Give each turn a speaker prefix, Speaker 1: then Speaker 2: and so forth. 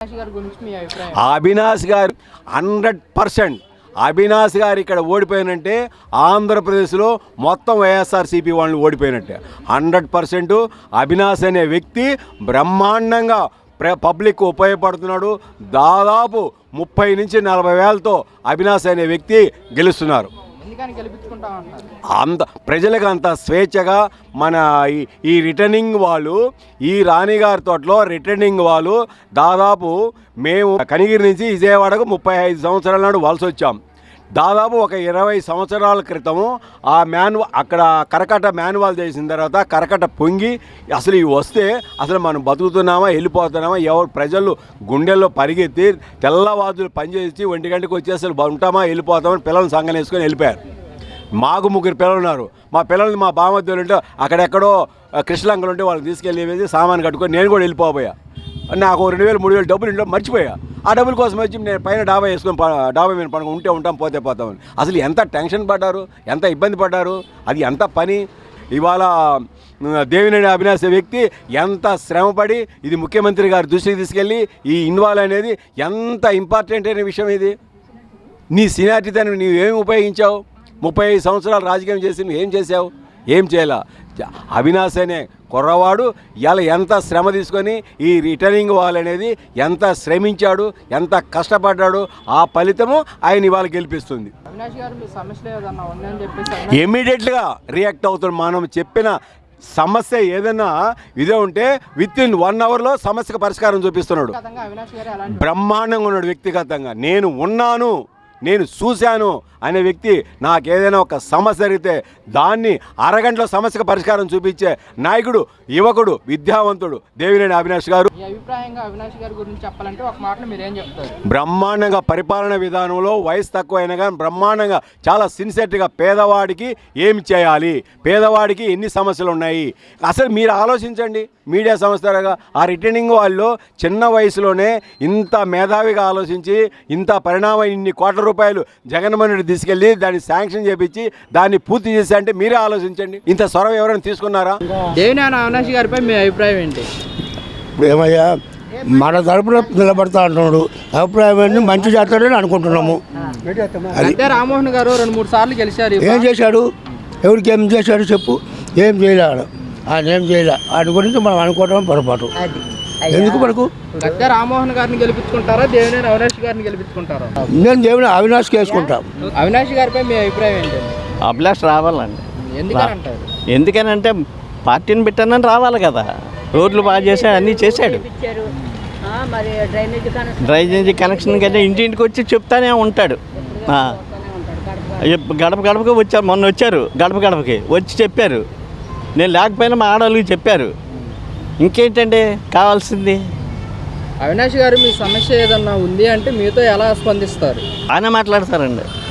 Speaker 1: అవినాష్ గారు 100% అవినాష్ గారు ఇక్కడ ఓడిపోయినంటే ఆంధ్రప్రదేశ్లో మొత్తం వైఎస్ఆర్సీపీ వాళ్ళు ఓడిపోయినట్టే. 100% అవినాష్ అనే వ్యక్తి బ్రహ్మాండంగా పబ్లిక్ ఉపయోగపడుతున్నాడు. దాదాపు 30 నుంచి 40 వేలతో అవినాష్ అనే వ్యక్తి గెలుస్తున్నారు. అంత ప్రజలకు అంత స్వేచ్ఛగా మన ఈ రిటర్నింగ్ వాళ్ళు, ఈ రాణిగారి తోటలో రిటర్నింగ్ వాళ్ళు దాదాపు మేము కనిగిరి నుంచి విజయవాడకు 35 సంవత్సరాల నాడు వలస వచ్చాం. దాదాపు ఒక 20 సంవత్సరాల క్రితము ఆ అక్కడ కరకట్ట మాన్యువల్ చేసిన తర్వాత కరకట్ట పొంగి అసలు ఇవి వస్తే అసలు మనం బతుకుతున్నామా వెళ్ళిపోతున్నామా, ఎవరు ప్రజలు గుండెల్లో పరిగెత్తి తెల్లవాదులు పనిచేసి 1 గంటకు వచ్చి అసలు ఉంటామా వెళ్ళిపోతామని పిల్లల్ని సంఘం వేసుకొని వెళ్ళిపోయారు. మాకు 3 పిల్లలు ఉన్నారు. మా పిల్లల్ని మా బామద్దులు ఉంటే అక్కడెక్కడో కృష్ణలంకలు ఉంటే వాళ్ళని తీసుకెళ్ళి వేసి సామాన్ కట్టుకొని నేను కూడా వెళ్ళిపోయా. నాకు 2,000-3,000 డబ్బులు ఇంట్లో మర్చిపోయా. ఆ డబ్బుల కోసం వచ్చి నేను పైన డాబా వేసుకొని డాబా మీద పడుకుని ఉంటాం పోతామని అసలు ఎంత టెన్షన్ పడ్డారు, ఎంత ఇబ్బంది పడ్డారు, అది ఎంత పని. ఇవాళ దేవినేని అవినాష్ వ్యక్తి ఎంత శ్రమపడి ఇది ముఖ్యమంత్రి గారి దృష్టికి తీసుకెళ్ళి ఈ ఇన్వాల్వ్ అనేది ఎంత ఇంపార్టెంట్ అయిన విషయం. ఇది నీ సీనియారిటీని నువ్వేమి ఉపయోగించావు? 35 సంవత్సరాలు రాజకీయం చేసి నువ్వు ఏం చేసావు? ఏం చేయాల. అవినాష్ అనే కుర్రవాడు ఇలా ఎంత శ్రమ తీసుకొని ఈ రిటర్నింగ్ వాళ్ళనేది ఎంత శ్రమించాడు, ఎంత కష్టపడ్డాడు, ఆ ఫలితము ఆయన ఇవాళ గెలిపిస్తుంది. ఇమ్మీడియట్గా రియాక్ట్ అవుతాడు. మనం చెప్పిన సమస్య ఏదైనా ఇదే ఉంటే విత్ ఇన్ 1 అవర్లో సమస్యకు పరిష్కారం చూపిస్తున్నాడు. బ్రహ్మాండంగా ఉన్నాడు. వ్యక్తిగతంగా నేను ఉన్నాను, నేను చూశాను అనే వ్యక్తి. నాకేదైనా ఒక సమస్య జరిగితే దాన్ని అరగంటలో సమస్యకు పరిష్కారం చూపించే నాయకుడు, యువకుడు, విద్యావంతుడు దేవినేని అవినాష్ గారు. బ్రహ్మాండంగా పరిపాలన విధానంలో వయసు తక్కువైనా కానీ బ్రహ్మాండంగా చాలా సిన్సియర్గా పేదవాడికి ఏమి చేయాలి, పేదవాడికి ఎన్ని సమస్యలు ఉన్నాయి అసలు మీరు ఆలోచించండి. మీడియా సంస్థలుగా ఆ రిటర్నింగ్ వాళ్ళు చిన్న వయసులోనే ఇంత మేధావిగా ఆలోచించి ఇంత పరిణామం ఇన్ని కోట్ల రూపాయలు జగన్మోహన్ రెడ్డి తీసుకెళ్ళి దాన్ని శాంక్షన్ చేపించి దాన్ని పూర్తి చేసి అంటే మీరే ఆలోచించండి. ఇంత సొరవ ఎవరైనా తీసుకున్నారా?
Speaker 2: దేవినేని అవినాష్ గారిపై మీ అభిప్రాయం ఏంటి?
Speaker 3: ఏమయ్యా మన తరపున నిలబడతా అంటున్నాడు. అభిప్రాయం ఏంటి? మంచి చేస్తాడని అనుకుంటున్నాము.
Speaker 2: అంటే రామ్మోహన్ గారు 2-3 సార్లు గెలిచారు.
Speaker 3: ఏం చేశాడు? ఎవరికి ఏం చేశాడు చెప్పు? ఏం చేయలేడు. ఆయన ఏం చేయలే. ఆయన గురించి మనం అనుకోవడం పొరపాటు. ఎందుకు మనకు?
Speaker 2: గద్దె రామ్మోహన్ గారిని గెలిపించుకుంటారా, దేవినేని అవినాష్ గారిని గెలిపించుకుంటారా?
Speaker 3: నేను దేవినేని అవినాష్కి వేసుకుంటాం.
Speaker 2: అవినాష్ గారిపై మీ అభిప్రాయం ఏంటి?
Speaker 4: అభిలాష్ రావాలండి.
Speaker 2: ఎందుకంటారు?
Speaker 4: ఎందుకనంటే పార్టీని పెట్టానని రావాలి కదా. రోడ్లు బాగా చేశాడు, అన్నీ చేశాడు. డ్రైనేజీ కనెక్షన్ కదా ఇంటింటికి వచ్చి చెప్తానే ఉంటాడు. గడప గడపకి వచ్చారు, మొన్న వచ్చారు గడప గడపకి వచ్చి చెప్పారు. నేను లేకపోయినా మా ఆడవాళ్ళకి చెప్పారు. ఇంకేంటండి కావాల్సింది?
Speaker 2: అవినాష్ గారు మీ సమస్య ఏదన్నా ఉంది అంటే మీతో ఎలా స్పందిస్తారు?
Speaker 4: ఆయన మాట్లాడతారండి.